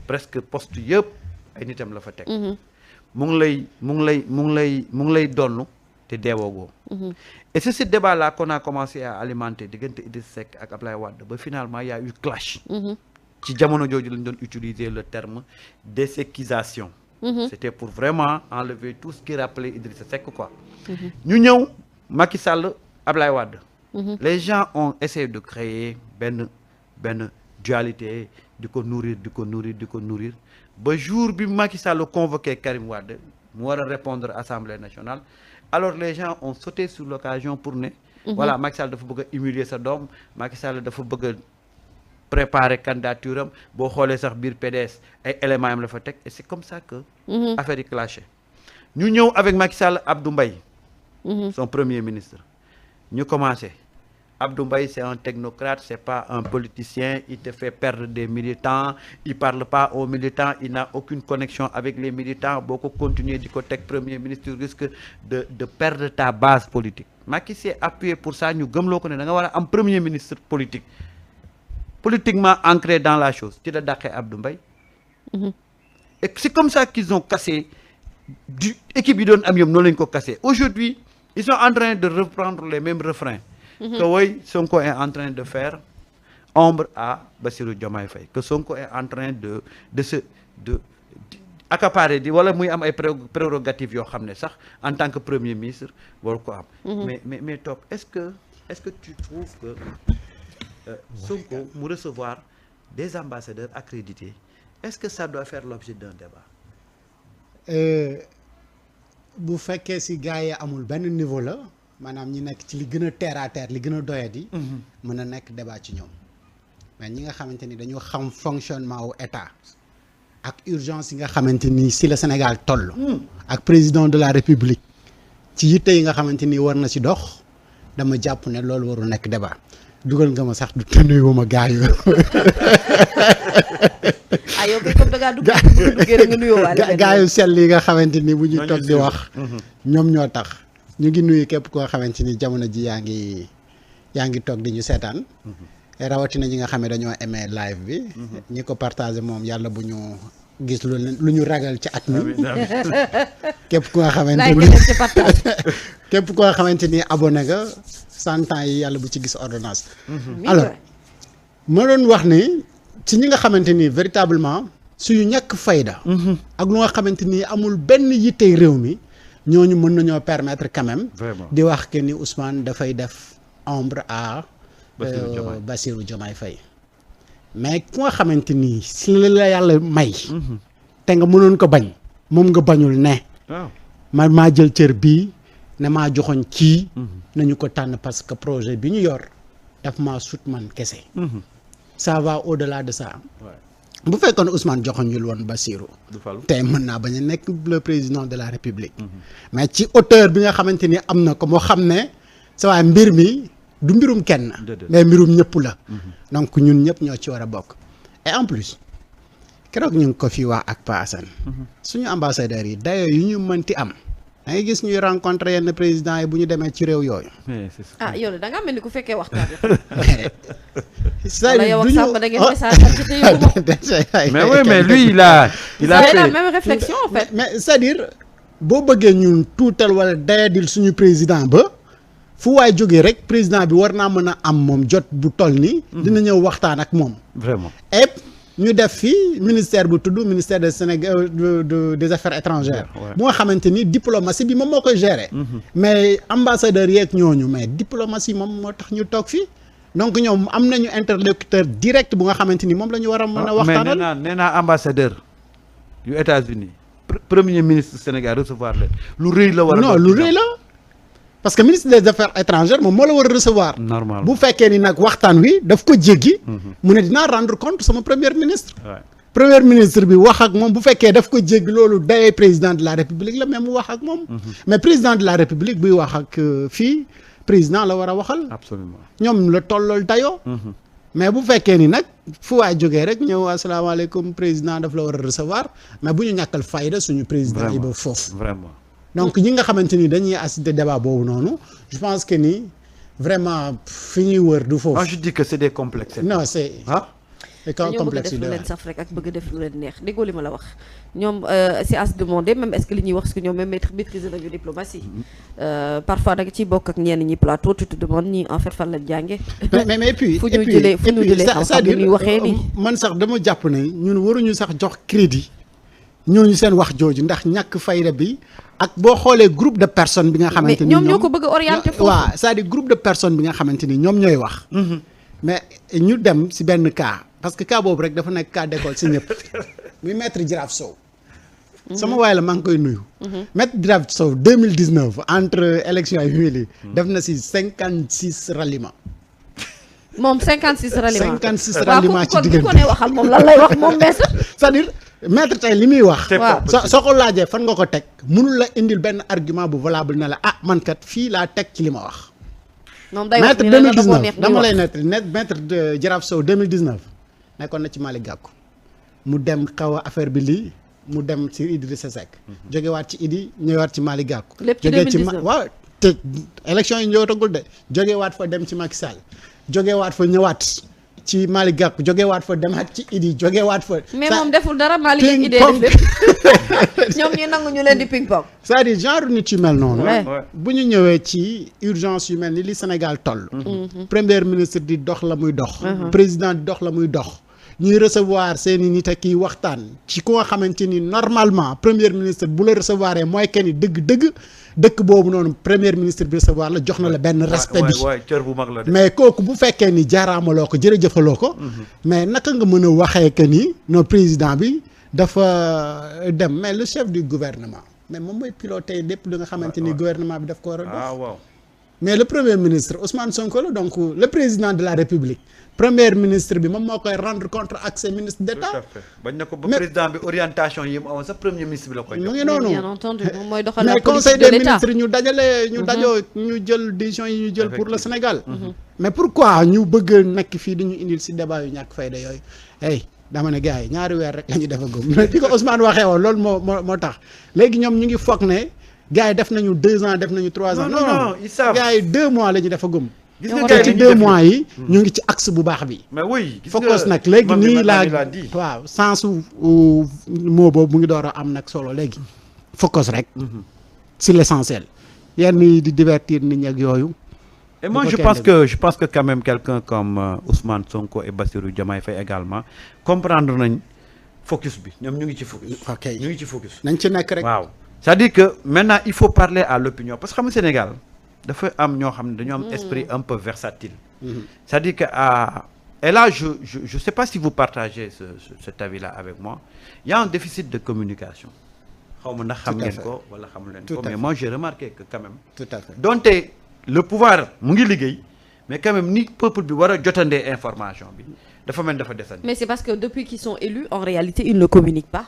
presque poste yëpp ay nitam la fa teg. mu ngi lay donnu te deewoogoo. Et c'est ce débat-là qu'on a commencé à alimenter diggante Idrissa Seck ak Ablaye Wade ba finalement y a eu clash. ci jamono jooju lañ doon utiliser le terme déséquisation. C'était pour vraiment enlever tout ce qui rappelait Idrissa Seck quoi. ñu ñëw Macky Sall Ablaye Wade. Les gens ont essayé de créer benn dualité di ko nourrir ba jour bi Macky Sall convoqué Karim Wade mu war a répondre Assemblée nationale. Alors les gens ont sauté sur l'occasion pour ne voilà Macky Sall dafa bëgg a humilier sa doom Macky Sall dafa bëgg a préparer candidature am boo xoolee sax biir PDS ay éléments am la fa teg et c'est comme ça que affaire yi clashé ñu ñëw avec Macky Sall Abdou Mbaye son premier ministre ñu commencé Abdou Mbaye c'est un technocrate c'est pas un politicien il te fait perdre des militants il parle pas aux militants il n'a aucune connexion avec les militants boo ko continuer di ko teg premier ministre tu risques de perdre ta base politique Macky s'est appuyé pour ça ñu gëmloo ko ne da nga war a am premier ministre politiquement ancré dans la chose ci la dàqee Abdou Mbaye et c'est comme ça qu'ils ont cassé du équipe yi doon am yom noonu lañu ko cassé aujourd'hui ils sont en train de reprendre les mêmes refrains que oui, Sonko est en train de faire ombre à Bassirou Diomaye Faye que Sonko est en train de accaparer di wala muy am ay prérogatives yoo xam ne sax en tant que premier ministre waru ko am. mais Top est-ce que tu trouves que Sonko mu recevoir des ambassadeurs accrédités est-ce que ça doit faire l'objet d'un débat? Bu fekkee si gars yi amul benn niveau la. maanaam ñi nekk ci li gën a terre à terre li gën a doyadi. mën a nekk débat ci ñoom. mais ñi nga xamante ni dañoo xam fonctionnement wu état ak urgence yi nga xamante ni si la Sénégal toll. ak président de la République ci yitte yi nga xamante ni war na si dox dama jàpp ne loolu warul nekk débat dugal nga ma sax du nuyu ma gars yi. yow kay comme da ngaa duggee rek nga nuyoo waale. gars yu sell yi nga xamante ni bu ñu toog di wax. ñoom ñoo tax. ñu ngi nuyu képp koo xamante ni jamono ji yaa ngi toog di ñu seetaan rawatina ñi nga xam ne dañoo aimé live bi ñi ko partagé moom yàlla bu ñu gis lu ñu ragal ci at mi képp ku nga xamante ni képp koo xamante ni abonné nga 100 ans yi yàlla bu ci gis ordonnance alors ma doon wax ni ci ñi nga xamante ni véritablement suñu ñàkk fayda ak lu nga xamante ni amul benn yittey réew mi ñooñu mën nañoo permettre quand même di wax que ni Ousmane dafay def ombre à Bassirou Diomaye Faye mais ku nga xamante ni si la yàlla may te nga mënoon ko bañ moom nga bañul ne maa jël cër bii ne maa joxoñ kii nañu ko tànn parce que projet bi ñu yor daf maa sut man kese ça va au-delà de ça bu fekkoon Ousmane joxoñul woon Bassirou tey mën naa bañ a nekk le président de la République mais ci hauteur bi nga xamante ni am na ko moo xam ne sa waay mbir mi du mbirum kenn mais mbirum ñëpp la donc ñun ñëpp ñoo ci war a bokk et en plus keroog ñu ngi ko fi waa ak Pa Assane suñu ambassadeurs yi dayoo yu ñu mënti am da ngay gis ñuy rencontrer yenn présidents yi bu ñu demee ci réew yooyu yow de da nga mel ni ku fekkee waxtaan c'est-à-dire yow ak Samba da ngeen message mais oui mais lui il a fait la même réflexion en fait mais c'est-à-dire boo bëggee ñun tuutal wala dayadil suñu président ba fu waay jógee rek président bi war naa mën a am moom jot bu toll ni dina ñëw waxtaan ak moom vraiment et ñu def fii ministère bu tudd ministère des Sénégal des affaires étrangères bu nga xamante ni diplomatie bi moom moo koy gérer mais ambassadeurs yeeg ñooñu mais diplomatie moom moo tax ñu toog fii donc ñoom am nañu interlocuteur direct bu nga xamante ni moom la ñu war a mën a waxtaanal mais nee naa ambassadeur yu États-Unis premier ministre Sénégal recevoir leen lu rëy la war a non lu rëy la parce que ministre des affaires étrangères moom moo la war a recevoir normal bu fekkee ni nag waxtaan wi daf ko jéggi mu ne dinaa rendre compte sama premier ministre premier ministre bi wax ak moom bu fekkee daf ko jéggi loolu dayee président de la république la mais mu wax ak moom mais président de la république buy wax ak fii président la war a waxal absolument ñoom la tollool dayoo mais bu fekkee ni nag fu waay jógee rek ñëw asalaamaaleykum président daf la war a recevoir mais bu ñu ñàkkal fayda suñu président yi ba foofu vraiment donc ñi nga xamante ni dañuy assister débat boobu noonu je pense que ni vraiment fi ñuy wër du foofu. moi je dis que c'est des complexes. non c'est dañoo bëgg a def lu leen saf rek ak bëgg a def lu leen neex déggoo li ma la wax ñoom c'est à se demander même est-ce que li ñuy wax que ñoom même maîtriser nañu diplomatie parfois da nga ciy bokk ak ñenn ñi plateau tu te demandes ñi en fait fan lañ jànge mais puis fu ñu jëlee xam-xam bi ñuy waxee nii man sax dama jàpp ne ñun waruñu sax jox crédit ñooñu seen wax jooju ndax ñàkk fayda bi ak boo xoolee groupe de personnes bi nga xamante ni ñoom ñoo ko bëgg a orienté foofu waaw c'est-à-dire groupe de personnes bi nga xamante ni ñoom ñooy wax mais ñu dem si benn cas parce que cas boobu rek dafa nekk cas d'école si ñëpp muy maître Giraffe Sow sama waay la maa ngi koy nuyu maître Giraffe Sow 2019 entre élection yi huile yi def na si 56 ralliement moom 56 ralliement 56 ralliement ci diggante kon ku ko ne waxal moom lan lay wax moom maître c'est-à-dire maître tey li muy wax waaw soo ko laajee fan nga ko teg mënul la indil benn argument bu valable na la man kat fii laa teg ci li ma wax moom day maître wax ni la da koo neex 2019 dama lay nettali maître Giraffe Sow 2019 nekkoon na ci Malick Gakou mu dem xaw a affaire bi lii mu dem ci Idrissa Seck jógewaat ci Idi ñëwaat ci Malick Gakou lépp ci 2019 waaw te élection yi ñëwatagul de jógewaat fa dem ci Macky Sall jógewaat fa ñëwaat ci Malick Gakou jógewaat fa demaat ci Idi jógewaat fa mais moom deful dara Malick ak Idée def lépp ñoom ñu nangu ñu leen di ping pong c'est-à-dire genre nit yu mel noonu bu ñu ñëwee ci urgence yu mel ni li Sénégal toll premier ministre di dox la muy dox président di dox la muy dox ñuy recevoir seeni nit ak kiy waxtaan ci ku nga xamante ni normalement premier ministre bu la recevoir mooy que ni dëgg-dëgg dëkk boobu noonu premier ministre bi recevoir la jox na la benn respect bi cër bu mag la de. mais kooku bu fekkee ni jaaraamaloo ko jërëjëfaloo ko mais naka nga mën a waxee que ni non président bi dafa dem mais le chef du gouvernement mais moom mooy piloté lépp li nga xamante ni gouvernement bi daf ko war a dox waaw mais le premier ministre Ousmane Sonko la donc le président de la République premier ministre bi moom moo koy rendre compte ak ses ministres d'État. tout à fait bañ na ko ba président bi orientation yi mu amoon sax premier ministre bi la koy jox. mu ngi noonu bien entendu moom mooy doxal la mais politique conseil de des l'État ministres ñu dajale ñu dajoo ñu jël décision yi ñu jël pour le Sénégal mais pourquoi ñu bëgg nekk fii di ñu indil si débat yu ñàkk fayda yooyu hey dama ne gars yi ñaari weer rek la ñu defa gum di ko Ousmane waxee woon loolu moo tax léegi ñoom ñu ngi foog ne gars yi def nañu 2 ans def nañu 3 ans non ils savent gars yi 2 mois la ñu defa gum gis nga te gars ci yi 2 mois yi ñu ngi ci axe bu baax bi mais oui gis focus nag léegi nii laa waaw sens moo boobu mu ngi door a am nag solo léegi focus rek sur l'essentiel yenn yi di divertir nit ñi ak yooyu et moi je pense que quand même quelqu'un comme Ousmane Sonko et Bassirou Diomaye Faye également comprendre nañ focus bi ñoom ñu ngi ci focus ok ñu ngi ci focus nañ ci nekk rek waaw c'est-à-dire que maintenant il faut parler à l'opinion parce que xam nga Sénégal dafa am ñoo xam ne dañoo am esprit un peu versatile c'est-à-dire que et là je sais pas si vous partagez cet avis-là avec moi il y a un déficit de communication xaw ma ndax xam ngeen ko wala xamu leen ko mais moi j'ai remarqué que quand même tout à fait donte le pouvoir mu ngi liggéey mais quand même ni peuple bi war a jotandee information bi dafa mel dafa desandi. mais c'est parce que depuis qu'ils sont élus en réalité ils ne communiquent pas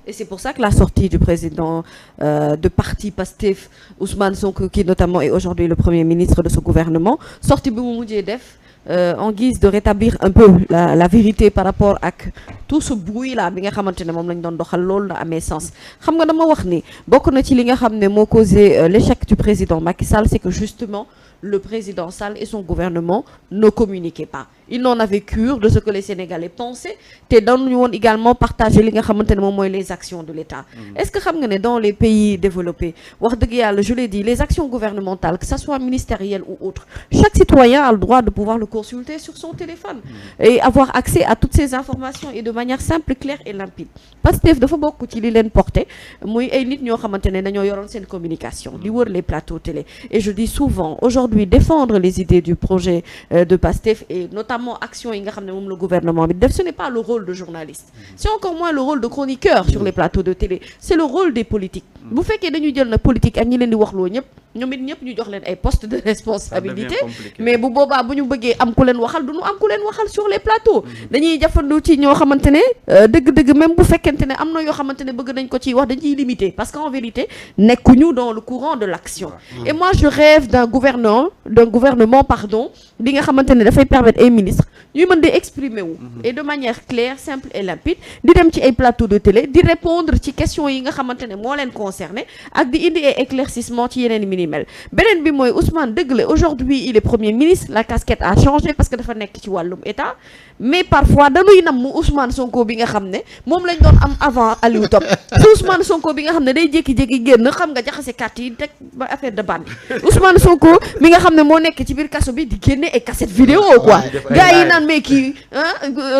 et c'est pour ça que la sortie du président de parti Pastef Ousmane Sonko qui notamment est aujourd'hui le premier ministre de ce gouvernement sortie bi mu mujjee def en guise de rétablir un peu la vérité par rapport ak tout ce bruit là bi nga xamante ne moom lañ doon doxal loolu la amee sens xam nga dama wax ni bokk na ci li nga xam ne moo causé l'échec du président Macky Sall c'est que justement le président Sall et son gouvernement ne communiquaient pas ils n'en avaient cure de ce que les Sénégalais pensaient te dañu woon également partager li nga xamante ne moom mooy les actions de l'État est-ce que xam nga ne dans les pays développés wax dëgg yàlla je l'ai dit les actions gouvernementales que ça soit ministérielles ou autres chaque citoyen a le droit de pouvoir le consulter sur son téléphone et avoir accès à toutes ces informations et de manière simple claire et limpide Pastef dafa bokk ci li leen porté muy ay nit ñoo xamante ne dañoo yoroon seen communication di wër les plateaux télé et je dis souvent aujourd'hui défendre les idées du projet de Pastef et notamment action yi nga xam ne moom le gouvernement bi def ce n'est pas le rôle de journaliste c'est encore moins le rôle de chroniqueur sur les plateaux de télé c'est le rôle des politiques bu fekkee dañuy jël na politique ak ñi leen di waxloo ñëpp ñoom it ñëpp ñu jox leen ay postes de responsabilité mais bu boobaa bu ñu bëggee am ku leen waxal du ñu am ku leen waxal sur les plateaux dañuy jafandu ci ñoo xamante ne dëgg-dëgg même bu fekkente ne am na yoo xamante ne bëgg nañ ko ciy wax dañ ciy limité parce qu'en vérité nekkuñu dans le courant de l'action et moi je rêve d'un gouvernement pardon bi nga xamante ne dafay permettre ay ministres ñuy mën di exprimer wu et de manière claire simple et limpide di dem ci ay plateaux de télé di répondre ci questions yi nga xamante ne moo leen concerné ak di indi ay éclaircissement ci yeneen ni mel beneen bi mooy Ousmane dëgg la aujourd'hui il est premier ministre la casquette a changé parce que dafa nekk ci wàllum état mais parfois dañuy nam mu Ousmane Sonko bi nga xam ne moom lañ doon am avant Aliou Top si Ousmane Sonko bi nga xam ne day jékki-jékki génn xam nga jaxase carte yi teg ba affaire de bande Ousmane Sonko mi nga xam ne moo nekk ci biir kaso bi di génne ay cassette vidéo quoi gars yi naan mais kii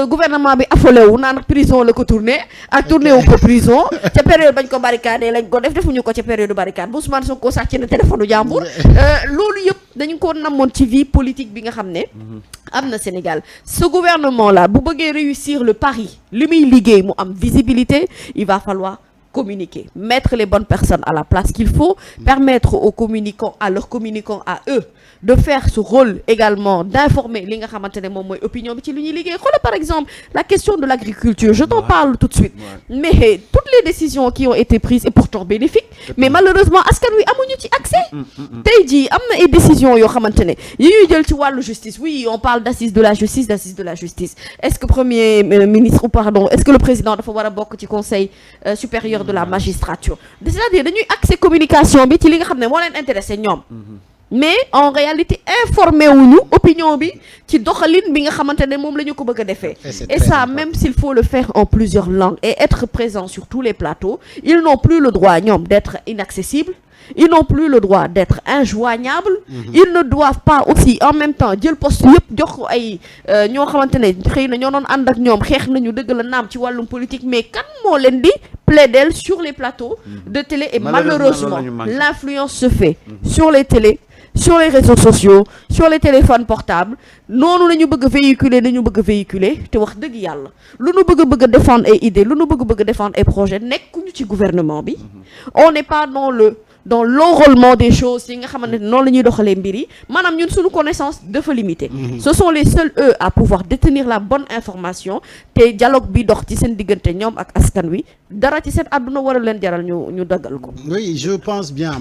gouvernement bi affolé wu naan prison la ko tourné ak tourné wu ko prison ca période bañ ko barricade lañ ko defuñu ko ca période barricade bu Ousmane Sonko sàcc na téléphone u jàmbur loolu yëpp dañu ko namoon ci vie politique bi nga xam ne am na Sénégal ce gouvernement là bu bëggee réussir le pari li muy liggéey mu am visibilité il va falloir communiquer mettre les bonnes personnes à la place qu'il faut permettre aux communicants à leurs communicants à eux de faire ce rôle également d'informer li nga xamante ne moom mooy opinion bi ci lu ñuy liggéey xoolal par exemple la question de l'agriculture je t'en parle tout de suite mais toutes les décisions qui ont été prises et pourtant bénéfiques mais malheureusement askan wi amuñu ci accès tey jii am na ay décisions yoo xamante ne yi ñuy jël ci wàllu justice oui on parle d'assises de la justice est-ce que premier ministre ou pardon est-ce que le président dafa war a bokk ci conseil supérieur de la magistrature c'est-à-dire dañuy accès communication bi ci li nga xam ne moo leen intéressé ñoom mais en réalité informé wuñu opinion bi ci doxalin bi nga xamante ne moom la ñu ko bëgg a defee et ça même s'il faut le faire en plusieurs langues et être présent sur tous les plateaux ils n'ont plus le droit ñoom d'être inaccessibles ils n'ont plus le droit d'être injoignables ils ne doivent pas aussi en même temps jël poste yëpp jox ko ay ñoo xamante ne xëy na ñoo doon ànd ak ñoom xeex nañu dëgg la naam ci wàllum politique mais kan moo leen di plaider sur les plateaux de télé et malheureusement l'influence se fait sur les télés sur les réseaux sociaux sur les téléphones portables noonu la ñu bëgg a véhiculer te wax dëgg yàlla lu nu bëgg a défendre ay idées lu nu bëgg a défendre ay projets nekkuñu ci gouvernement bi on n'est pas dans l'enrôlement des choses yi nga xamante ne noonu la ñuy doxalee mbir yi maanaam ñun suñu connaissance dafa limité ce sont les seuls eux à pouvoir détenir la bonne information te dialogue bi dox ci seen diggante ñoom ak askan wi dara ci seen àdduna war a leen jaral ñu daggal ko. Oui, je pense bien.